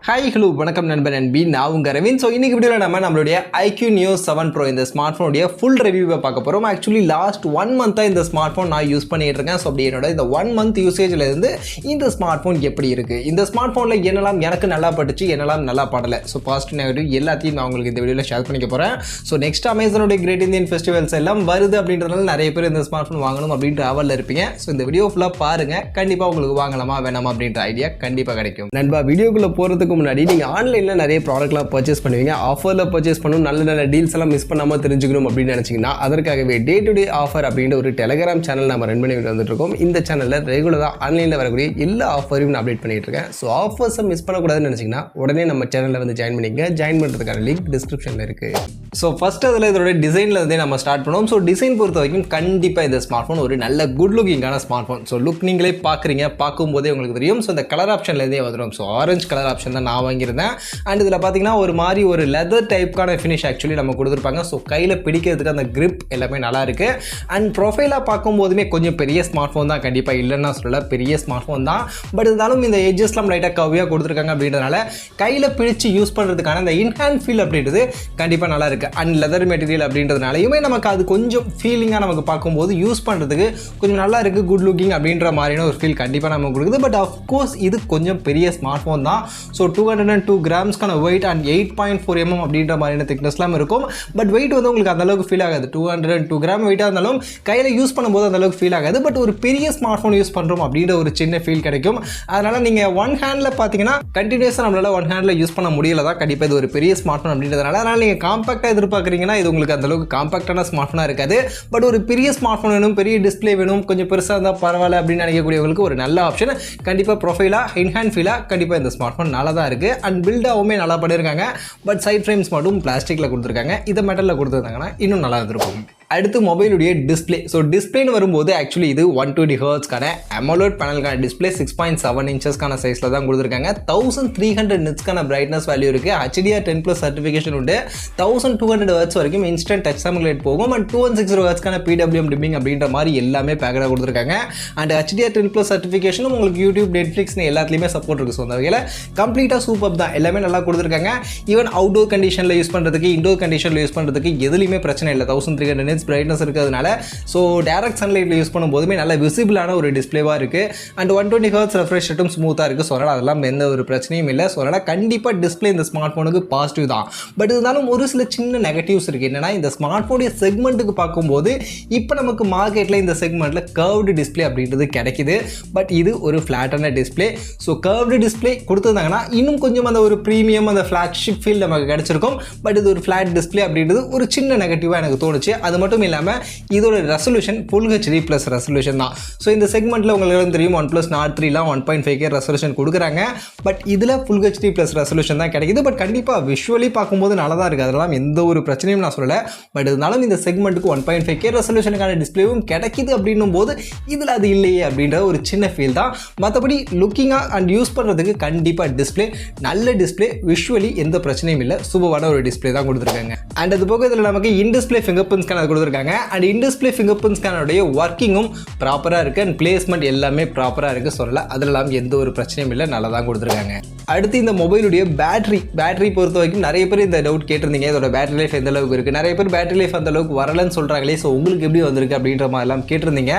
Hi hello வணக்கம் நண்பன் நண்பி நான் உங்கள் ரவீன். ஸோ இன்றைக்கி வீடியோவில் நம்மளுடைய IQoo Neo 7 Pro இந்த ஸ்மார்ட் ஃபோனுடைய ஃபுல் ரிவ்யூவை பார்க்க போகிறோம். ஆக்சுவலி லாஸ்ட் 1 மந்த்தாக இந்த ஸ்மார்ட் ஃபோன் நான் யூஸ் பண்ணிகிட்டு இருக்கேன். ஸோ அப்படி என்னோட இந்த 1 மந்த் யூசேஜில் இருந்து இந்த ஸ்மார்ட் ஃபோன் எப்படி இருக்குது, இந்த ஸ்மார்ட் ஃபோனில் என்னெல்லாம் எனக்கு நல்லா பட்டுச்சு, என்னெல்லாம் நல்லா படலை, ஸோ பாசிட்டிவ் நெகட்டிவ் எல்லாத்தையும் நான் உங்களுக்கு இந்த வீடியோவில் ஷேர் பண்ணிக்க போகிறேன். ஸோ நெக்ஸ்ட் அமேசானோடைய கிரேட் இந்தியன் ஃபெஸ்டிவல்ஸ் எல்லாம் வருது அப்படின்றதுனால நிறைய பேர் இந்த ஸ்மார்ட் ஃபோன் வாங்கணும் அப்படின்ற ஆவலில் இருப்பீங்க. ஸோ இந்த வீடியோ ஃபுல்லாக பாருங்கள், கண்டிப்பாக உங்களுக்கு வாங்கலாமா வேணாமா அப்படின்ற ஐடியா கண்டிப்பாக கிடைக்கும். நண்பா, வீடியோக்குள்ளே போகிறதுக்கு முன்னாடி நீங்கள் ஆன்லைனில் நிறைய ப்ராடக்ட்லாம் பர்ச்சேஸ் பண்ணுவீங்க. ஆஃபரில் பர்ச்சேஸ் பண்ணணும், நல்ல நல்ல டீல்ஸ் எல்லாம் மிஸ் பண்ணாமல் தெரிஞ்சுக்கணும் அப்படின்னு நினச்சிங்கன்னா அதற்காகவே டே டு டே ஆஃபர் அப்படின்ற ஒரு டெலிகிராம் சேனல் நம்ம ரன் பண்ணிட்டு வந்துட்டு இருக்கோம். இந்த சேனலில் ரெகுலராக ஆன்லைனில் வரக்கூடிய எல்லா ஆஃபரையும் நான் அப்டேட் பண்ணிட்டு இருக்கேன். ஸோ ஆஃபர்ஸை மிஸ் பண்ணக்கூடாதுன்னு நினச்சிங்கன்னா உடனே நம்ம சேனலில் வந்து ஜாயின் பண்ணிங்க. ஜாயின் பண்ணுறதுக்கான லிங்க் டிஸ்கிரிப்ஷனில் இருக்குது. ஸோ ஃபஸ்ட்டு அதில் இதோட டிசைனில் இருந்தே நம்ம ஸ்டார்ட் பண்ணுவோம். ஸோ டிசைன் பொறுத்த வரைக்கும் கண்டிப்பாக இந்த ஸ்மார்ட் ஃபோன் ஒரு நல்ல குட் லுக்கிங்கான ஸ்மார்ட் ஃபோன். ஸோ லுக் நீங்களே பார்க்குறீங்க, பார்க்கும்போதே உங்களுக்கு தெரியும். ஸோ இந்த கலர் ஆப்ஷன்லேருந்தே வந்துடும். ஸோ ஆரஞ்சு கலர் ஆப்ஷன் தான் நான் வாங்கியிருந்தேன். அண்ட் இதில் பார்த்தீங்கன்னா ஒரு மாதிரி ஒரு லெதர் டைப்கான ஃபினிஷ் ஆக்சுவலி நம்ம கொடுத்துருப்பாங்க. ஸோ கையில் பிடிக்கிறதுக்கு அந்த கிரிப் எல்லாமே நல்லா இருக்குது. அண்ட் ப்ரொஃபைலாக பார்க்கும்போதுமே கொஞ்சம் பெரிய ஸ்மார்ட் ஃபோன் தான், கண்டிப்பாக இல்லைன்னா சொல்லல, பெரிய ஸ்மார்ட் ஃபோன் தான். பட் இருந்தாலும் இந்த எட்ஜஸ்லாம் லைட்டாக கவ்வியாக கொடுத்துருக்காங்க அப்படின்றதுனால கையில் பிடிச்சி யூஸ் பண்ணுறதுக்கான அந்த இன்ஹேண்ட் ஃபீல் அப்படின்றது கண்டிப்பாக நல்லா இருக்குது. அண்ட் லெதர் மெட்டீரியல் அப்படின்றதுனாலையுமே நமக்கு அது கொஞ்சம் ஃபீலிங்காக நமக்கு பார்க்கும்போது யூஸ் பண்ணுறதுக்கு கொஞ்சம் நல்லா இருக்குது, குட் லுக்கிங் அப்படின்ற மாதிரியான ஒரு ஃபீல் கண்டிப்பாக நமக்கு கொடுக்குது. பட் அஃப்கோர்ஸ் இது கொஞ்சம் பெரிய ஸ்மார்ட் ஃபோன் தான். ஸோ 202 கிராம்ஸ்க்கான வெயிட் அண்ட் 8.4 mm அப்படின்ற மாதிரியான திக்னஸ்லாம் இருக்கும். பட் வெயிட் வந்து உங்களுக்கு அந்தளவுக்கு ஃபீல் ஆகாது. 202 கிராம் வெயிட்டாக இருந்தாலும் கையில் யூஸ் பண்ணும்போது அந்தளவுக்கு ஃபீல் ஆகாது. பட் ஒரு பெரிய ஸ்மார்ட் ஃபோன் யூஸ் பண்ணுறோம் அப்படின்ற ஒரு சின்ன ஃபீல் கிடைக்கும். அதனால் நீங்கள் ஒன் ஹேண்டில் பார்த்தீங்கன்னா கண்டினியூஸாக நம்மளால் ஒன் ஹேண்டில் யூஸ் பண்ண முடியல தான். கண்டிப்பாக இது ஒரு பெரிய ஸ்மார்ட் ஃபோன் அப்படின்றதுனால. அதனால் நீங்கள் காம்பாக்டாக எதிர்பார்க்குறீங்கன்னா இது உங்களுக்கு அந்தளவுக்கு காம்பாக்டான ஸ்மார்ட் ஃபோனாக இருக்காது. பட் ஒரு பெரிய ஸ்மார்ட் ஃபோன் வேணும், பெரிய டிஸ்பிளே வேணும், கொஞ்சம் பெருசாக இருந்தால் பரவாயில்ல அப்படின்னு நினைக்கக்கூடியவங்களுக்கு ஒரு நல்ல ஆப்ஷன். கண்டிப்பாக ப்ரொஃபைலாக இன்ஹேண்ட் ஃபீலாக கண்டிப்பாக இந்த ஸ்மார்ட் ஃபோன் நல்லா தான் இருக்குது. அண்ட் பில்டாகவுமே நல்லா பண்ணியிருக்காங்க. பட் சைட் ஃப்ரேம்ஸ் மட்டும் பிளாஸ்டிக்கில் கொடுத்துருக்காங்க. இதை மெட்டலில் கொடுத்துருந்தாங்கன்னா இன்னும் நல்லா இருந்திருக்கும். அடுத்து மொபைலுடைய டிஸ்பிளே. ஸோ டிஸ்பிளேன்னு வரும்போது ஆக்சுவலி இது 120 Hzக்கான AMOLED பேனலுக்கான டிஸ்பிளே 6.7 inchesக்கான சைஸில் தான் கொடுத்துருக்காங்க. 1300 nitsக்கான பிரைட்னஸ் வேல்யூ இருக்குது. HDR 10+ சர்டிஃபிகேஷன் உண்டு. 1200 Hz வரைக்கும் இன்ஸ்டன்ட் டச் சமிக்லேட் போகும். அண்ட் 2160 Hzக்கான PWM டிம்மிங் அப்படின்ற மாதிரி எல்லாமே பேக்கடாக கொடுத்துருக்காங்க. அண்ட் HDR 10+ சர்டிஃபிகேஷனும் உங்களுக்கு யூடியூப், நெட்ஃப்ளிக்ஸ்னு எல்லாத்துலேயுமே சப்போர்ட் இருக்குது. ஸோ அந்த வகையில் கம்ப்ளீட்டாக சூப்பர் தான், எல்லாமே நல்லா கொடுத்துருக்காங்க. ஈவன் அவுட்டோர் கண்டிஷனில் யூஸ் பண்ணுறதுக்கு, இன்டோர் கண்டிஷனில் யூஸ் பண்ணுறதுக்கு எதுலையுமே பிரச்சனை இல்லை. 1300 nits பிரைட்னஸ் இருக்கிறதுனால ஸோ டைரக்ட் சன்லைட்டில் யூஸ் பண்ணும்போதுமே நல்ல விசிபிளான ஒரு டிஸ்பிளேவாக இருக்குது. அண்ட் 120 Hz ரெஃப்ரெஷ் ரேட்டும் ஸ்மூத்தாக இருக்குது. ஸோ அதனால் அதெல்லாம் எந்த ஒரு பிரச்சனையும் இல்லை. ஸோ அதனால் கண்டிப்பாக டிஸ்பிளே இந்த ஸ்மார்ட் ஃபோனுக்கு பாசிட்டிவ் தான். பட் இருந்தாலும் ஒரு சில சின்ன நெகட்டிவ்ஸ் இருக்குது. என்னென்னா இந்த ஸ்மார்ட் ஃபோனுடைய செக்மெண்ட்டுக்கு பார்க்கும்போது இப்போ நமக்கு மார்க்கெட்டில் இந்த செக்மெண்ட்டில் கர்வ்டு டிஸ்பிளே அப்படின்றது கிடைக்குது. பட் இது ஒரு ஃப்ளாட்டான டிஸ்பிளே. ஸோ கர்வ்டு டிஸ்பிளே கொடுத்துருந்தாங்கன்னா இன்னும் கொஞ்சம் அந்த ஒரு ப்ரீமியம், அந்த ஃப்ளாக்ஷிப் ஃபீல் நமக்கு கிடைச்சிருக்கும். பட் இது ஒரு ஃப்ளாட் டிஸ்பிளே அப்படின்றது ஒரு சின்ன நெகட்டிவாக எனக்கு தோணுச்சு. அது மட்டும் இல்லாமல் இதோட ரெசல்யூஷன் Full HD+ ரெசல்யூஷன் தான். ஸோ இந்த செக்மெண்ட்டில் உங்களுக்கு தெரியும் OnePlus Nord 3லாம் 1.5K ரெசல்யூஷன் கொடுக்குறாங்க. பட் இதில் Full HD+ ரெசல்யூஷன் தான் கிடைக்குது. பட் கண்டிப்பாக விஷுவலி பார்க்கும்போது நல்லா தான் இருக்குது. அதெல்லாம் எந்த ஒரு பிரச்சனையும் நான் சொல்லலை. பட் இருந்தாலும் இந்த செக்மெண்ட்டுக்கு 1.5K ரெசல்யூஷனுக்கான டிஸ்பிளேவும் கிடைக்குது அப்படின்னும் போது இதில் அது இல்லையே அப்படின்ற ஒரு சின்ன ஃபீல் தான். மற்றபடி லுக்கிங்காக அண்ட் யூஸ் பண்ணுறதுக்கு கண்டிப்பாக டிஸ்பிளே நல்ல டிஸ்பிளே, விஷுவலி எந்த பிரச்சனையும் இல்லை, சூப்பரான ஒரு டிஸ்பிளே தான் கொடுத்துருக்காங்க. அண்ட் அது போக இதில் நமக்கு இன்டிஸ்பிளே ஃபிங்கர் பிரிண்ட் ஸ்கேனர் கொடுத்துருக்காங்க. அண்ட் இன்டிஸ்பிளே ஃபிங்கர் பிரிண்ட் ஸ்கேனருடைய ஒர்க்கிங்கும் ப்ராப்பராக இருக்குது. அண்ட் பிளேஸ்மெண்ட் எல்லாமே ப்ராப்பராக இருக்குது. சொல்லலை, அதெல்லாம் எந்த ஒரு பிரச்சனையும் இல்லை, நல்லா தான் கொடுத்துருக்காங்க. அடுத்து இந்த மொபைலுடைய பேட்டரி பொறுத்த வரைக்கும் நிறைய பேர் இந்த டவுட் கேட்டிருந்தீங்க. இதோட பேட்டரி லைஃப் எந்த அளவுக்கு இருக்குது, நிறைய பேர் பேட்டரி லைஃப் அந்த அளவுக்கு வரலன்னு சொல்கிறாங்களே, ஸோ உங்களுக்கு எப்படி வந்திருக்கு அப்படின்ற மாதிரிலாம் கேட்டிருந்தீங்க.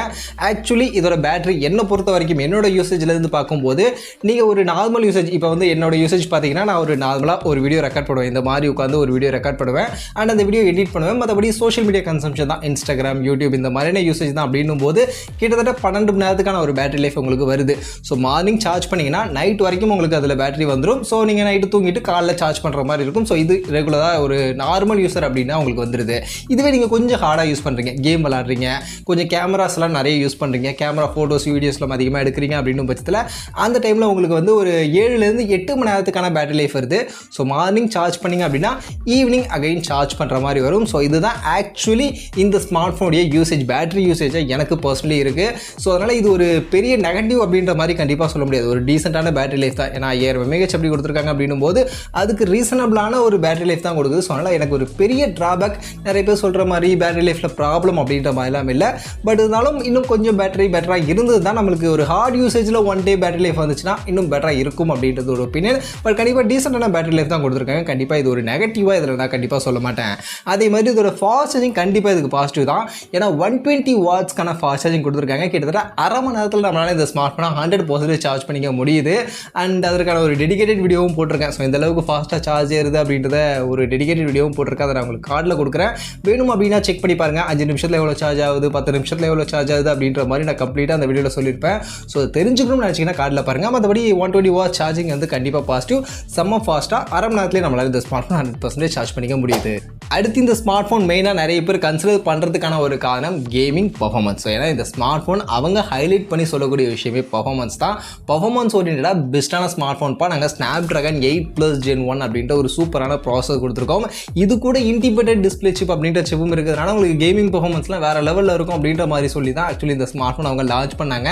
ஆக்சுவலி இதோட பேட்டரி என்னை பொறுத்த வரைக்கும் என்னோட யூசேஜ்லேருந்து பார்க்கும்போது நீங்கள் ஒரு நார்மல் யூசேஜ், இப்போ வந்து என்னோட யூசேஜ் பார்த்தீங்கன்னா நான் ஒரு நார்மலாக ஒரு வீடியோ ரெக்கார்ட் பண்ணுவேன், இந்த மாதிரி உட்காந்து ஒரு வீடியோ ரெக்கார்ட் பண்ணுவேன். அண்ட் அந்த வீடியோ எடிட் பண்ணுவேன். மற்றபடி சோஷியல் மீடியா கன்சம்ஷன் தான், இன்ஸ்டாகிராம், யூடியூப் இந்த மாதிரியான யூசேஜ் தான். அப்படின்னும் போது கிட்டத்தட்ட 12 மணி நேரத்துக்கான ஒரு பேட்டரி லைஃப் உங்களுக்கு வருது. ஸோ மார்னிங் சார்ஜ் பண்ணிங்கன்னா நைட் வரைக்கும் உங்களுக்கு அதில் பேட்டரி வந்துடும். ஸோ நீங்கள் நைட்டு தூங்கிட்டு காலைல சார்ஜ் பண்ணுற மாதிரி இருக்கும். ஸோ இது ரெகுலராக ஒரு நார்மல் யூஸர் அப்படின்னா உங்களுக்கு வந்துடுது. இதுவே நீங்கள் கொஞ்சம் ஹார்டாக யூஸ் பண்ணுறீங்க, கேம் விளாட்றீங்க, கொஞ்சம் கேமராஸ்லாம் நிறைய யூஸ் பண்ணுறீங்க, கேமரா ஃபோட்டோஸ் வீடியோஸ்லாம் அதிகமாக எடுக்கிறீங்க அப்படின்னும் பட்சத்தில் அந்த டைமில் உங்களுக்கு வந்து ஒரு 7லேருந்து 8 மணி நேரத்துக்கான பேட்டரி லைஃப் வருது. ஸோ மார்னிங் சார்ஜ் பண்ணிங்க அப்படின்னா ஈவினிங் அகைன் சார்ஜ் பண்ணுற மாதிரி வரும். ஸோ இதுதான் ஆக்சுவலி இந்த ஸ்மார்ட் ஃபோனுடைய யூசேஜ், பேட்டரி யூசேஜாக எனக்கு பர்சனலி இருக்குது. ஸோ அதனால் இது ஒரு பெரிய நெகட்டிவ் அப்படின்ற மாதிரி கண்டிப்பாக சொல்ல முடியாது. ஒரு டீசெண்டான பேட்டரி லைஃப் தான். ஏன்னா 5000 mAh அப்படி கொடுத்துருக்காங்க அப்படின்னும் போது அதுக்கு ரீசனபிளான ஒரு பேட்டரி லைஃப் தான் கொடுக்குது. ஸோ அதனால் எனக்கு ஒரு பெரிய ட்ராபேக் நிறைய பேர் சொல்கிற மாதிரி பேட்டரி லைஃப்பில் ப்ராப்ளம் அப்படின்ற மாதிரிலாம் இல்லை. பட் இருந்தாலும் இன்னும் கொஞ்சம் பேட்டரி பெட்டராக இருந்தது தான் நம்மளுக்கு ஒரு ஹார்ட் யூசேஜில் 1 day பேட்டரி லைஃப் வந்துச்சுன்னா இன்னும் பெட்டராக இருக்கும் அப்படின்றது ஒரு ஒப்பீனியன். பட் கண்டிப்பாக டீசெண்டான பேட்டரி லைஃப் தான் கொடுத்துருக்காங்க. கண்டிப்பாக இது ஒரு நெகட்டிவாக இதில் நான் கண்டிப்பாக சொல்ல மாட்டேன். அதே மாதிரி இதோட ஃபாஸ்ட் சார்ஜிங் கண்டிப்பாக இதுக்கு பாசிட்டிவ் தான். ஏன்னா 120 வாட்ஸ்க்கான ஃபாஸ்ட் சார்ஜிங் கொடுத்துருக்காங்க. கிட்டத்தட்ட அரை மணி நேரத்தில் நம்மளால் இந்த ஸ்மார்ட் ஃபோனை 100% சார்ஜ் பண்ணிக்க முடியுது. அண்ட் அதற்கான ஒரு டெடிகேட்டட் வீடியோவும் போட்டிருக்கேன். ஸோ இந்த அளவுக்கு ஃபாஸ்ட்டாக சார்ஜ் ஏறுது அப்படின்றத ஒரு டெடிகேட்டட் வீடியோவும் போட்டிருக்கேன். அதை நான் உங்களுக்கு கார்டில் கொடுக்குறேன். வேணும் அப்படின்னா செக் பண்ணி பாருங்கள். 5 நிமிஷத்தில் எவ்வளோ சார்ஜ் ஆகுது, 10 நிமிஷத்தில் எவ்வளோ சார்ஜ் ஆகுது அப்படின்ற மாதிரி நான் கம்ப்ளீட்டாக அந்த வீடியோவில் சொல்லியிருப்பேன். ஸோ தெரிஞ்சுக்கணும்னு நினச்சிங்கன்னா கார்டில் பாருங்கள். மற்றபடி 120 வாட்ஸ் சார்ஜிங் வந்து கண்டிப்பாக பாசிட்டிவ். செம்ம ஃபாஸ்ட்டாக அரை மணி நேரத்துலேயே நம்மளால் இந்த ஸ்மார்ட் ஃபோன் 100% சார்ஜ் பண்ணிக்க முடியுது. அடுத்து இந்த ஸ்மார்ட் ஃபோன் மெயினாக நிறைய பேர் கன்சிடர் பண்ணுறதுக்கான ஒரு காரணம் கேமிங் பர்ஃபார்மன்ஸ். ஏன்னா இந்த ஸ்மார்ட் ஃபோன் அவங்க ஹைலைட் பண்ணி சொல்லக்கூடிய விஷயமே பர்ஃபார்மன்ஸ் தான். பர்ஃபார்மன்ஸ் ஓரியன்டாக பெஸ்ட்டான ஸ்மார்ட் ஃபோன் நாங்கள் ஸ்னாப்ட்ராகன் 8+ Gen 1 அப்படின்ற ஒரு சூப்பரான ப்ராசஸர் கொடுத்துருக்கோம். இது கூட இன்டிகிரேட்டட் டிஸ்பிளே சிப் அப்படின்ற சிப்பும் இருக்கிறதுனால உங்களுக்கு கேமிங் பர்ஃபார்மன்ஸ்லாம் வேறு லெவலில் இருக்கும் அப்படின்ற மாதிரி சொல்லி தான் ஆக்சுவலி இந்த ஸ்மார்ட் ஃபோன் அவங்க லான்ச் பண்ணாங்க.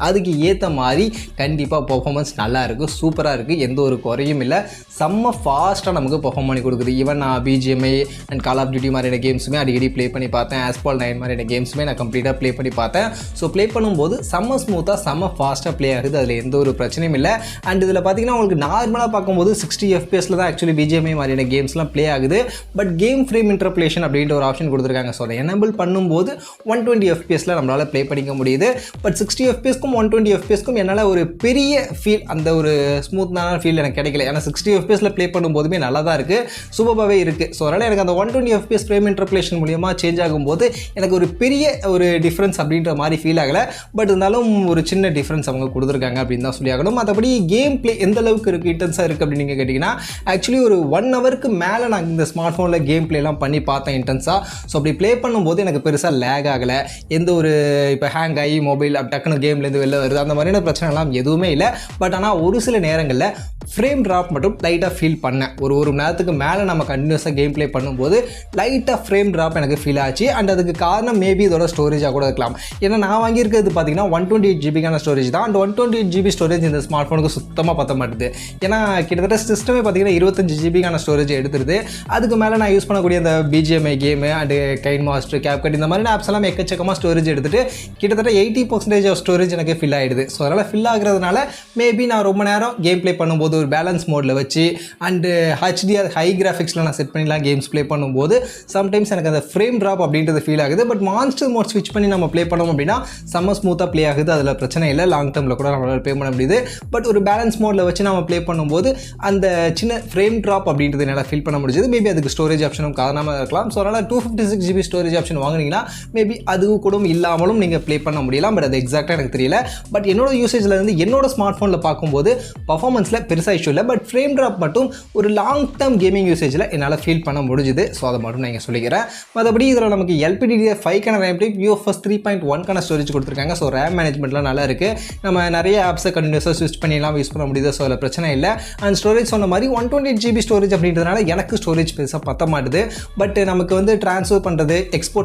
அதுக்கு ஏற்ற மாதிரி கண்டிப்பாக பர்ஃபார்மன்ஸ் நல்லா இருக்குது, சூப்பராக இருக்குது, எந்த ஒரு குறையும் இல்லை. செம்ம ஃபாஸ்ட்டாக நமக்கு பர்ஃபார்ம் பண்ணி கொடுக்குது. ஈவன் நான் BGMI and call of duty மாதிரியான கேம்ஸுமே அடிக்கடி ப்ளே பண்ணி பார்த்தேன். Asphalt 9 மாதிரியான கேம்ஸுமே நான் கம்ப்ளீட்டாக ப்ளே பண்ணி பார்த்தேன். ஸோ ப்ளே பண்ணும்போது செம்ம ஸ்மூத்தாக செம்ம ஃபாஸ்ட்டாக ப்ளே ஆகுது. அதில் எந்த ஒரு பிரச்சனையும் இல்லை. அண்ட் இதில் பார்த்தீங்கன்னா உங்களுக்கு நார்மலாக பார்க்கும்போது 60 FPS தான் ஆக்சுவலி BGMI மாதிரியான கேம்ஸ்லாம் ப்ளே ஆகுது. பட் கேம் ஃப்ரேம் இன்டர்போலேஷன் அப்படின்ற ஒரு ஆப்ஷன் கொடுத்துருக்காங்க. ஸோ அதை எனபிள் பண்ணும்போது 120 FPS நம்மளால் ப்ளே பண்ணிக்க முடியுது. பட் 60 FPSக்கும் 120 FPSக்கும் என்னால் ஒரு பெரிய ஃபீல், அந்த ஒரு ஸ்மூத்தான ஃபீல் எனக்கு கிடைக்கல. ஏன்னா 60 FPSல ப்ளே பண்ணும்போதுமே நல்லா தான் இருக்குது, சூப்பராகவே இருக்குது. ஸோ அதனால் எனக்கு அந்த 120 FPS ஃப்ரேம் இன்டர்போலேஷன் மூலியமாக சேஞ்ச் ஆகும்போது எனக்கு ஒரு பெரிய ஒரு டிஃப்ரென்ஸ் அப்படின்ற மாதிரி ஃபீல் ஆகலை. பட் இருந்தாலும் ஒரு சின்ன டிஃப்ரென்ஸ் அவங்க கொடுத்துருக்காங்க அப்படின்னு தான் சொல்லி ஆகணும். மற்றபடி கேம் ப்ளே எந்த அளவுக்கு இருக்குது, இன்டென்ஸாக இருக்குது அப்படின்னு நீங்கள் கேட்டிங்கன்னா ஆக்சுவலி ஒரு 1 ஹவருக்கு மேலே நான் இந்த ஸ்மார்ட் ஃபோனில் கேம் ப்ளேலாம் பண்ணி பார்த்தேன் இன்டென்ஸாக. ஸோ அப்படி ப்ளே பண்ணும்போது எனக்கு பெருசாக லேக் ஆகலை. எந்த ஒரு இப்போ ஹேங் ஆகி மொபைல் டக்குன்னு கேம்லேருந்து வெளில வருது அந்த மாதிரியான பிரச்சனைலாம் எதுவுமே இல்லை. பட் ஆனால் ஒரு சில நேரங்களில் ஃப்ரேம் ட்ராப் மட்டும் லைட்டாக ஃபீல் பண்ணேன். ஒரு மணி நேரத்துக்கு மேலே நம்ம கண்டினியூஸாக கேம் ப்ளே பண்ணும்போது லைட்டாக ஃப்ரேம் ட்ராப் எனக்கு ஃபீல் ஆச்சு. அண்ட் அதுக்கு காரணம் மேபி இதோட ஸ்டோரேஜாக கூட இருக்கலாம். ஏன்னா நான் வாங்கியிருக்கிறது பார்த்தீங்கன்னா 128 GB ஸ்டோரேஜ் தான். அண்ட் 128 GB ஸ்டோரேஜ் இந்த ஸ்மார்ட் ஃபோனுக்கு சுத்தமாக பற்ற மாட்டுது. ஏன்னா கிட்டத்தட்ட சிஸ்டமே பார்த்தீங்கன்னா 25 GB ஸ்டோரேஜ் எடுத்துருது. அதுக்கு மேலே நான் யூஸ் பண்ணக்கூடிய அந்த BGMI game and KineMaster, CapCut இந்த மாதிரி ஆப்ஸ் எல்லாம் எக்கச்சக்கமாக ஸ்டோரேஜ் எடுத்துகிட்டு கிட்டத்தட்ட 80% ஆஃப் ஸ்டோரேஜ் எனக்கு ஃபில் ஆகிடுது. ஸோ அதனால் ஃபில் ஆகிறதுனால மேபி நான் ரொம்ப நேரம் கேம் ப்ளே பண்ணும்போது ஒரு பேலன்ஸ் மோடில் வச்சு அண்டு HDR ஹை கிராஃபிக்ஸில் நான் செட் பண்ணிலாம் கேம்ஸ் ப்ளே பண்ணும்போது சம்டைம்ஸ் எனக்கு அந்த ஃப்ரேம் ட்ராப் அப்படின்றது ஃபீல் ஆகுது. பட் மான்ஸ்டர் மோட் ஸ்விட்ச் பண்ணி நம்ம ப்ளே பண்ணோம் அப்படின்னா செம்ம ஸ்மூத்தாக ப்ளே ஆகுது. அதில் பிரச்சனை இல்லை. லாங் டேர்மில் கூட நம்மளால் ப்ளே பண்ண முடியுது. பட் ஒரு பேலன்ஸ் மோடில் வச்சு நம்ம ப்ளே பண்ணும்போது அந்த சின்ன ஃப்ரேம் ட்ராப் அப்படின்றது என்னால் ஃபீல் பண்ண முடிஞ்சது. மேபி அதுக்கு ஸ்டோரேஜ் ஆப்ஷனும் காரணமாக இருக்கலாம். ஸோ அதனால் 256 GB ஸ்டோரேஜ் ஆப்ஷன் வாங்கினீங்கன்னா மேபி அதுவும் கூட இல்லாமலும் நீங்கள் ப்ளே பண்ண முடியலாம். பட் அது எக்ஸாக்டாக எனக்கு தெரியல. பட் என்னோட யூசேஜில் இருந்து என்னோட ஸ்மார்ட் ஃபோனில் பார்க்கும்போது பர்ஃபார்மன்ஸில் பெருசாக இஷ்யூ இல்லை. பட் ஃப்ரேம் ட்ராப் மட்டும் ஒரு லாங் டேர்ம் கேமிங் யூசேஜில் என்னால் ஃபீல் பண்ண முடிஞ்சுது. ஸோ அதை மட்டும் நான் சொல்லிக்கிறேன். மற்றபடி இதில் நமக்கு LPDDR5 RAM type, UFS 3.1 storage கொடுத்துருக்காங்க. ஸோ ரேம் மேனேஜ்மெண்ட்லாம் நல்லா இருக்குது. நம்ம நிறைய ஆப்ஸை கண்டினியூஸாக ஸ்விட்ச் பண்ணிலாம் யூஸ் பண்ண முடியுது. ஸோ அதில் பிரச்சனை இல்லை. அண்ட் ஸ்டோரேஜ் சொன்ன மாதிரி 128 GB ஸ்டோரேஜ் அப்படின்றதுனால எனக்கு ஸ்டோரேஜ் பெருசாக பற்ற மாட்டுது. பட் நமக்கு வந்து ட்ரான்ஸ்ஃபர் பண்ணுறது,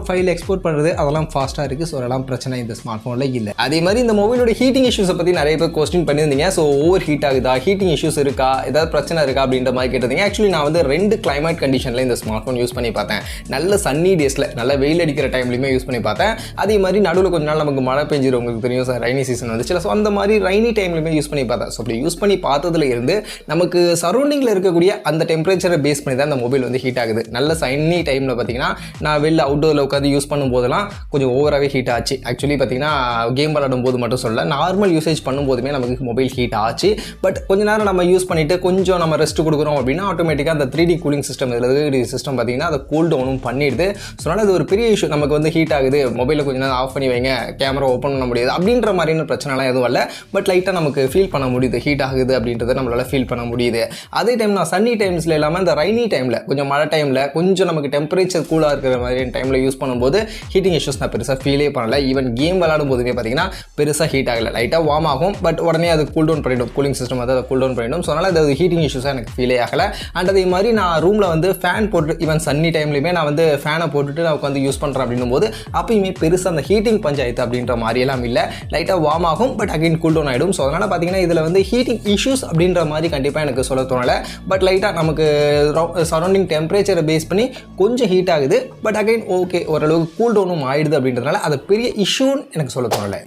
ஃபைல் எக்ஸ்போர்ட் பண்ணுறது அதெல்லாம் ஃபாஸ்ட்டாக இருக்குது. ஸோ அதெல்லாம் பிரச்சனை இந்த ஸ்மார்ட் ஃபோனில் இல்லை. அதே மாதிரி இந்த மொபைலோட ஹீட்டிங் இஷ்யூஸை பற்றி நிறைய பேர் கொஸ்டின் பண்ணியிருந்தீங்க. ஸோ ஓவர் ஹீட் ஆகுதா, ஹீட்டிங் இஷ்யூஸ் இருக்கா, ஏதாவது பிரச்சனை இருக்கா அப்படின்ற மாதிரி கேட்டிருந்தீங்க. ஆக்சுவலி நான் வந்து 2 கிளைமேட் கண்டிஷனில் இந்த ஸ்மார்ட் ஃபோன் யூஸ் பண்ணி பார்த்தேன். நல்ல சன்னி டேஸில், நல்ல வெயில் அடிக்கிற டைம்லையுமே யூஸ் பண்ணி பார்த்தேன். அதே மாதிரி நடுவில் கொஞ்ச நாள் நமக்கு மழை பெஞ்சிடும், உங்களுக்கு தெரியும் சார், ரைனி சீசன் வந்துச்சு. ஸோ அந்த மாதிரி ரைனி டைம்லையுமே யூஸ் பண்ணி பார்த்தேன். ஸோ அப்படி யூஸ் பண்ணி பார்த்ததுல இருந்து நமக்கு சரௌண்டிங்கில் இருக்கக்கூடிய அந்த டெம்பரேச்சரை பேஸ் பண்ணி தான் அந்த மொபைல் வந்து ஹீட் ஆகுது. நல்ல சன்னி டைமில் பார்த்தீங்கன்னா நான் வெளில அவுட்டோரில் உட்காந்து யூஸ் பண்ணும்போதெல்லாம் கொஞ்சம் ஓவராகவே ஹீட் ஆச்சு. ஆக்சுவலி பார்த்தீங்கன்னா கேம் விளாடும் போது மட்டும் சொல்ல, நார்மல் யூசேஜ் பண்ணும்போதுமே நமக்கு மொபைல் ஹீட் ஆச்சு. பட் கொஞ்ச நேரம் நம்ம யூஸ் பண்ணிவிட்டு கொஞ்சம் நம்ம ரெஸ்ட் கொடுக்குறோம் அப்படின்னா ஆட்டோமேட்டிக்காக அந்த 3D கூலிங் சிஸ்டம் இதில் இருக்கிற சிஸ்டம் பார்த்தீங்கன்னா அதை கூல் டவுனும் பண்ணிடுது. ஸோ அதனால் அது ஒரு பெரிய இஷ்யூ. நமக்கு வந்து ஹீட் ஆகுது, மொபைலை கொஞ்சம் நேரம் ஆஃப் பண்ணி வைங்க, கேமரா ஓப்பன் பண்ண முடியாது அப்படின்ற மாதிரியான பிரச்சனைலாம் எதுவும் இல்லை. பட் லைட்டாக நமக்கு ஃபீல் பண்ண முடியுது, ஹீட் ஆகுது அப்படின்றத நம்மளால் ஃபீல் பண்ண முடியுது. அதே டைம் நான் சன்னி டைம்ஸில் இல்லாமல் இந்த ரைனி டைமில், கொஞ்சம் மழை டைமில், கொஞ்சம் நமக்கு டெம்பரேச்சர் கூலாக இருக்கிற மாதிரி டைமில் யூஸ் பண்ணும்போது ஹீட்டிங் இஷ்யூஸ் நான் பெருசாக ஃபீலே பண்ணல. ஈவன் கேம் விளாடும் போதுமே பார்த்தீங்கன்னா பெருசாக ஹீட் ஆகலை. லைட்டாக வார்ம் ஆகும், பட் உடனே அது கூல் டவுன் பண்ணிடும். கூலிங் சிஸ்டம் வந்து அதை கூல் டவுன் பண்ணிடும். ஸோ அதனால் அது ஹீட்டிங் இஷ்யூஸாக எனக்கு ஃபீலே ஆகலை. அண்ட் அதே மாதிரி நான் ரூமில் வந்து ஃபேன் போட்டு, ஈவன் சன்னி டைம்லையுமே நான் வந்து ஃபேனை போட்டுட்டு நான் உட்காந்து யூஸ் பண்ணுறேன் அப்படின்னும் போது அப்பயுமே பெருசாக அந்த ஹீட்டிங் பஞ்சாயத்து அப்படின்ற மாதிரியெல்லாம் இல்லை. லைட்டாக வார்ம் ஆகும், பட் அகைன் கூல் டவுன் ஆகிடும். ஸோ அதனால் பார்த்தீங்கன்னா இதில் வந்து ஹீட்டிங் இஷ்யூஸ் இஷ்யூஸ் அப்படின்ற மாதிரி கண்டிப்பாக எனக்கு சொல்ல தோணலை. பட் லைட்டாக நமக்கு சரௌண்டிங் டெம்பரேச்சரை பேஸ் பண்ணி கொஞ்சம் ஹீட் ஆகுது. பட் அகைன் ஓகே, ஓரளவுக்கு கூல் டவுனும் ஆயிடுது அப்படின்றதுனால அது பெரிய இஷ்யூன்னு எனக்கு சொல்ல தோணலை.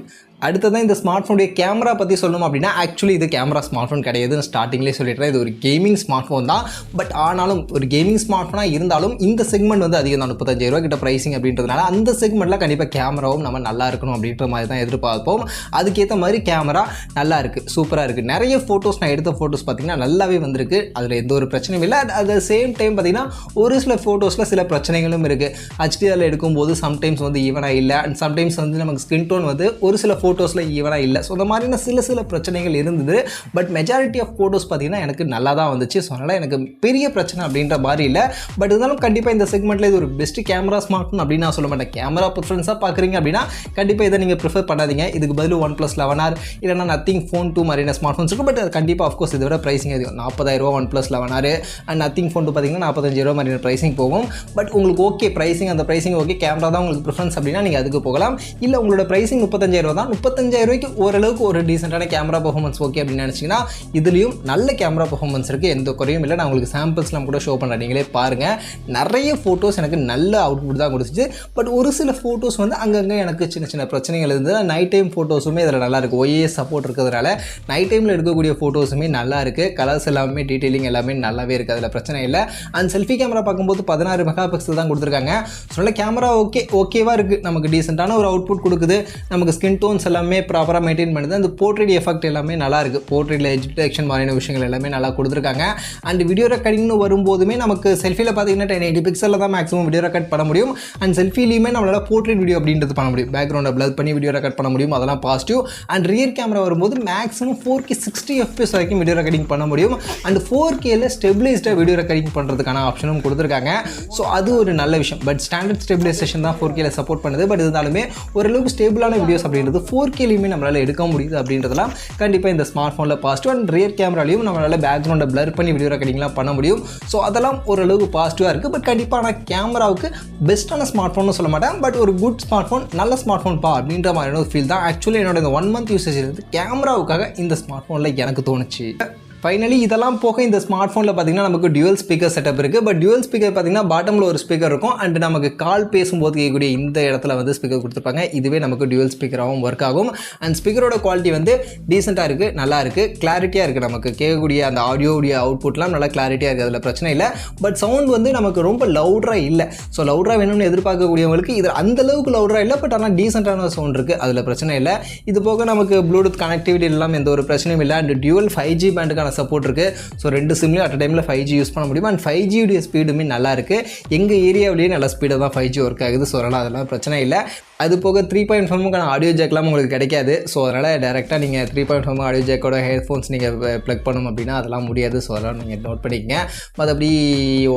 அடுத்ததான் இந்த ஸ்மார்ட் ஃபோனுடைய கேமரா பற்றி சொல்லணும் அப்படின்னா, ஆக்சுவலி இது கேமரா ஸ்மார்ட் ஃபோன் கிடையாது. நான் ஸ்டார்டிங்லேயே சொல்லிடுறேன், இது ஒரு கேமிங் ஸ்மார்ட் ஃபோன் தான். பட் ஆனாலும் ஒரு கேமிங் ஸ்மார்ட் ஃபோனாக இருந்தாலும் இந்த செக்மெண்ட் வந்து அதிகம் தான், 35,000 கிட்ட ப்ரைஸிங் அப்படின்றதுனால அந்த செக்மெண்ட்டில் கண்டிப்பாக கேமராவும் நம்ம நல்லா இருக்கணும் அப்படின்ற மாதிரி தான் எதிர்பார்ப்போம். அதுக்கேற்ற மாதிரி கேமரா நல்லா இருக்குது, சூப்பராக இருக்குது. நிறைய ஃபோட்டோஸ் நான் எடுத்த ஃபோட்டோஸ் பார்த்திங்கன்னா நல்லாவே வந்திருக்கு, அதில் எந்த ஒரு பிரச்சனையும் இல்லை. அட் த சேம் டைம் பார்த்திங்கன்னா ஒரு சில ஃபோட்டோஸில் சில பிரச்சனைகளும் இருக்குது. HDR எடுக்கும்போது சம்டைம்ஸ் வந்து ஈவனாக இல்லை, அண்ட் சம்டைம்ஸ் வந்து நமக்கு ஸ்கின் டோன் வந்து ஒரு சில ஃபோட்டோஸில் ஈவனாக இல்லை. ஸோ அந்த மாதிரியான சில பிரச்சனைகள் இருந்தது. பட் மெஜாரிட்டி ஆஃப் ஃபோட்டோஸ் பார்த்தீங்கன்னா எனக்கு நல்லா தான் வந்துச்சு. ஸோ அதனால் எனக்கு பெரிய பிரச்சனை அப்படின்ற மாதிரி இல்லை. பட் இருந்தாலும் கண்டிப்பாக இந்த செக்மெண்ட்டில் இது ஒரு பெஸ்ட் கேமரா ஸ்மார்ட் ஃபோன் அப்படின்னு நான் சொல்ல மாட்டேன். கேமரா ப்ரிஃபரன்ஸாக பார்க்குறீங்க அப்படின்னா கண்டிப்பாக இதை நீங்கள் ப்ரிஃபர் பண்ணாதீங்க. இதுக்கு பதில் OnePlus 11R இல்லைனா நத்திங் ஃபோன் 2 மாதிரியான ஸ்மார்ட் ஃபோன்ஸ் இருக்குது. பட் அது கண்டிப்பாக ஆஃப்கோர்ஸ் இதை விட ப்ரைஸிங் அதிகம். 40,000 OnePlus 11R and nothing phone 2 பார்த்தீங்கன்னா 45,000 மாதிரியான ப்ரைஸிங் போகும். பட் உங்களுக்கு ஓகே ப்ரைஸிங், அந்த ப்ரைஸிங் ஓகே, கேமரா தான் உங்களுக்கு ப்ரிஃபரன்ஸ் அப்படின்னா நீங்கள் அதுக்கு போகலாம். இல்லை உங்களோட ப்ரைஸிங் 35,000 தான், 35,000 ஓரளவுக்கு ஒரு டீசென்ட்டான கேமரா பர்ஃபார்மன்ஸ் ஓகே அப்படின்னு நினச்சிங்கன்னா இதுலேயும் நல்ல கேமரா பர்ஃபார்மன்ஸ் இருக்குது, எந்த குறையும் இல்லை. நான் உங்களுக்கு சாம்பிள்ஸ்லாம் கூட ஷோ பண்ணுறேன், நீங்களே பாருங்கள். நிறைய ஃபோட்டோஸ் எனக்கு நல்ல அவுட்புட் தான் கொடுத்துச்சு. பட் ஒரு சில ஃபோட்டோஸ் வந்து அங்கங்கே எனக்கு சின்ன சின்ன பிரச்சனைகள் இருந்தது. நைட் டைம் ஃபோட்டோஸுமே இதில் நல்லா இருக்குது, OIS சப்போர்ட் இருக்கிறதுனால நைட் டைமில் எடுக்கக்கூடிய ஃபோட்டோஸுமே நல்லா இருக்குது. கலர்ஸ் எல்லாமே டீட்டெயிலிங் எல்லாமே நல்லாவே இருக்குது, அதில் பிரச்சனை இல்லை. அண்ட் செல்ஃபி கேமரா பார்க்கும்போது 16 மெகா பிக்சல் தான் கொடுத்துருக்காங்க. ஸோ நல்ல கேமரா ஓகேவாக இருக்குது, நமக்கு டீசெண்டான ஒரு அவுட்புட் கொடுக்குது. நமக்கு ஸ்கின் டோன்ஸ் எல்லாமே ப்ராப்பராக மெயின்டைன் பண்ணுது. அந்த போர்ட்ரேட் எஃபெக்ட் எல்லாமே நல்லா இருக்குது. போர்ட்ரேட்டில் எட்ஜ் டிடெக்ஷன் மாதிரியான விஷயங்கள் எல்லாமே நல்லா கொடுத்துருக்காங்க. அண்ட் வீடியோ ரெக்கார்டிங்னு வரும்போதுமே நமக்கு செல்ஃபியில் பார்த்தீங்கன்னா 1080 பிக்சலில் தான் மேக்ஸிமம் வீடியோ ரெக்கார்ட் பண்ண முடியும். அண்ட் செல்ஃபிலையுமே நம்மளால் போர்ட்ரேட் வீடியோ அப்படின்றது பண்ண முடியும், பேக்ரவுண்டை பிளர் பண்ணி வீடியோ ரெக்கார்ட் பண்ண முடியும், அதெல்லாம் பாசிட்டிவ். அண்ட் ரியர் கேமரா வரும்போது மேக்ஸிமம் 4K 60 FPS வரைக்கும் வீடியோ ரெக்கார்டிங் பண்ண முடியும். அண்ட் 4Kல ஸ்டெபிளைஸ்டாக வீடியோ ரெக்கார்டிங் பண்ணுறதுக்கான ஆப்ஷனும் கொடுத்துருக்காங்க. ஸோ அது ஒரு நல்ல விஷயம். பட் ஸ்டாண்டர்ட் ஸ்டெபிலைசேஷன் தான் 4Kல சப்போர்ட் பண்ணுது. பட் இருந்தாலுமே ஓரளவுக்கு ஸ்டேபிளான வீடியோஸ் அப்படின்றது 4Kலையுமே நம்மளால் எடுக்க முடியுது அப்படின்றதுலாம் கண்டிப்பாக இந்த ஸ்மார்ட் ஃபோனில் பாசிட்டிவ். அண்ட் ரியர் கேமராலையும் நம்மளால் பேக்ரவுண்டை பிளர் பண்ணி வீடியோ ரெக்கார்டிங்லாம் பண்ண முடியும். ஸோ அதெல்லாம் ஓரளவுக்கு பாசிட்டிவாக இருக்குது. பட் கண்டிப்பாக நான் கேமராவுக்கு பெஸ்ட்டான ஸ்மார்ட் ஃபோன்னு சொல்ல மாட்டேன். பட் ஒரு குட் ஸ்மார்ட் ஃபோன், நல்ல ஸ்மார்ட் ஃபோன் அப்படின்ற மாதிரியான ஒரு ஃபீல் தான் ஆக்சுவலி என்னோட இந்த 1 month யூசேஜ் இருந்து கேமராவுக்காக இந்த ஸ்மார்ட் ஃபோனில் எனக்கு தோணுச்சு. ஃபைனலி இதெல்லாம் போக இந்த ஸ்மார்ட் ஃபோனில் பார்த்தீங்கன்னா நமக்கு டியூவல் ஸ்பீக்கர் செட்டப் இருக்குது. பட் டியூவல் ஸ்பீக்கர் பார்த்தீங்கன்னா பாட்டமில் ஒரு ஸ்பீக்கர் இருக்கும். அண்ட் நமக்கு கால் பேசும்போது கேட்கக்கூடிய இந்த இடத்துல வந்து ஸ்பீக்கர் கொடுத்துருப்பாங்க. இதுவே நமக்கு டியூவல் ஸ்பீக்கராகவும் ஒர்க் ஆகும். அண்ட் ஸ்பீக்கரோட குவாலிட்டி வந்து டீசெண்டாக இருக்குது, நல்லா இருக்குது, கிளாரிட்டியாக இருக்குது. நமக்கு கேட்கக்கூடிய அந்த ஆடியோடைய அவுட்புட்லாம் நல்லா கிளாரிட்டியாக இருக்குது, அதில் பிரச்சனை இல்லை. பட் சவுண்ட் வந்து நமக்கு ரொம்ப லவுடராக இல்லை. ஸோ லவுடராக வேணும்னு எதிர்பார்க்கக்கூடியவங்களுக்கு இது அந்தளவுக்கு லவுடராக இல்லை. பட் ஆனால் டீசெண்டான சவுண்ட் இருக்குது, அதில் பிரச்சனை இல்லை. இது போக நமக்கு ப்ளூடூத் கனெக்டிவிட்டி எல்லாம் எந்த ஒரு பிரச்சனையும் இல்லை. அண்ட் டியூவல் 5G பேண்டுக்கான சப்போர்ட் இருக்குது. ஸோ 2 சிம்லையும் அட் டைமில் 5G யூஸ் பண்ண முடியும். அண்ட் 5G உடைய ஸ்பீடுமே நல்லா இருக்குது. எங்கள் ஏரியாவிலேயே நல்ல ஸ்பீடாக தான் 5G ஒர்க் ஆகுது. ஸோ அதனால் அதெல்லாம் பிரச்சனை இல்லை. அது போக 3.5க்கான ஆடியோ ஜேக்லாம் உங்களுக்கு கிடைக்காது. ஸோ அதனால் டேரெக்டாக நீங்கள் 3.5 ஆடியோ ஜேக்கோட ஹெட்ஃபோன்ஸ் நீங்கள் ப்ளக் பண்ணணும் அப்படின்னா அதெல்லாம் முடியாது. ஸோ அதெல்லாம் நீங்கள் நோட் பண்ணிக்கங்க. மற்றபடி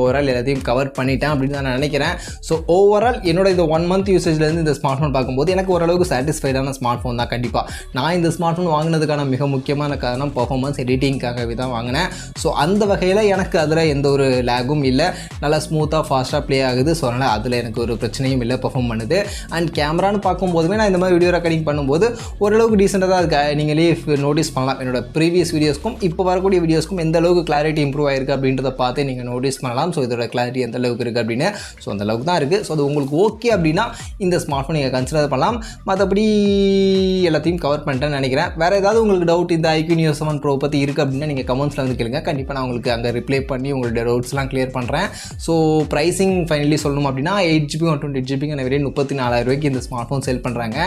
ஓவரால் எல்லாத்தையும் கவர் பண்ணிட்டேன் அப்படின்னு நான் நினைக்கிறேன். ஸோ ஓவரால் என்னோட இந்த 1 month யூசேஜ்லேருந்து இந்த ஸ்மார்ட் ஃபோன் பார்க்கும்போது எனக்கு ஓரளவுக்கு சாட்டிஸ்ஃபைடான ஸ்மார்ட் ஃபோன் தான். கண்டிப்பாக நான் இந்த ஸ்மார்ட் ஃபோன் வாங்கினதுக்கான மிக முக்கியமான காரணம் பர்ஃபார்மன்ஸ், எடிட்டிங்காகவே தான் வாங்கினேன். ஸோ அந்த வகையில் எனக்கு அதில் எந்த ஒரு லேகும் இல்லை, நல்லா ஸ்மூத்தாக ஃபாஸ்ட்டாக ப்ளே ஆகுது. ஸோ அதனால் அதில் எனக்கு ஒரு பிரச்சனையும் இல்லை, பர்ஃபார்ம் பண்ணுது. அண்ட் கேமரான்னு பார்க்கும்போதுமே நான் இந்த மாதிரி வீடியோ ரெக்கார்டிங் பண்ணும்போது ஓரளவுக்கு டீசெண்டாக தான் இருக்குது. நீங்களே நோட்டீஸ் பண்ணலாம், என்னோட ப்ரீவியஸ் வீடியோஸ்க்கும் இப்போ வரக்கூடிய வீடியோஸ்க்கும் எந்த அளவுக்கு கிளாரிட்டி இம்ப்ரூவ் ஆயிருக்கு அப்படின்றத பார்த்து நீங்கள் நோட்டீஸ் பண்ணலாம். ஸோ இதோட கிளாரிட்டி எந்த அளவுக்கு இருக்குது அப்படின்னு. ஸோ அந்த அளவுக்கு தான் இருக்குது. ஸோ அது உங்களுக்கு ஓகே அப்படின்னா இந்த ஸ்மார்ட் ஃபோன் நீங்கள் கன்சிடர் பண்ணலாம். மற்றபடி எல்லாத்தையும் கவர் பண்ணிட்டேன்னு நினைக்கிறேன். வேறு ஏதாவது உங்களுக்கு டவுட் இந்த IQoo Neo 7 Pro பற்றி இருக்குது அப்படின்னா நீங்கள் கமெண்ட்ஸில் வந்து கேளுங்க. கண்டிப்பாக நான் உங்களுக்கு அங்கே ரிப்ளை பண்ணி உங்களுடைய டவுட்ஸ்லாம் கிளியர் பண்ணுறேன். ஸோ ப்ரைஸிங் ஃபைனலி சொல்லணும் அப்படின்னா 8GB 128GB வெறும் 34,000 இந்த ஸ்மார்ட் ஃபோன் சேல் பண்ணுறாங்க.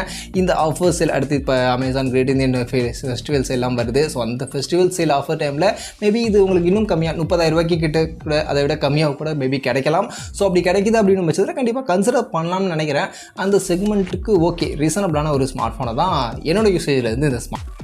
இந்த ஆஃபர் சேல் அடுத்து இப்போ அமேசான் கிரேட் இந்தியன் ஃபெஸ்டிவல் சேல்லாம் வருது. ஸோ அந்த ஃபெஸ்டிவல் சேல் ஆஃபர் டைமில் மேபி இது உங்களுக்கு இன்னும் கம்மியாக 30,000 கிட்ட கூட அதை விட கம்மியாக கூட மேபி கிடைக்கலாம். ஸோ அப்படி கிடைக்குது அப்படின்னு பட்சத்தில் கண்டிப்பாக கன்சிடர் பண்ணலாம்னு நினைக்கிறேன். அந்த செக்மெண்ட்டுக்கு ஓகே ரீசனபிளான ஒரு ஸ்மார்ட் ஃபோனை தான் என்னோட யூசேஜில் இருந்து இந்த ஸ்மார்ட்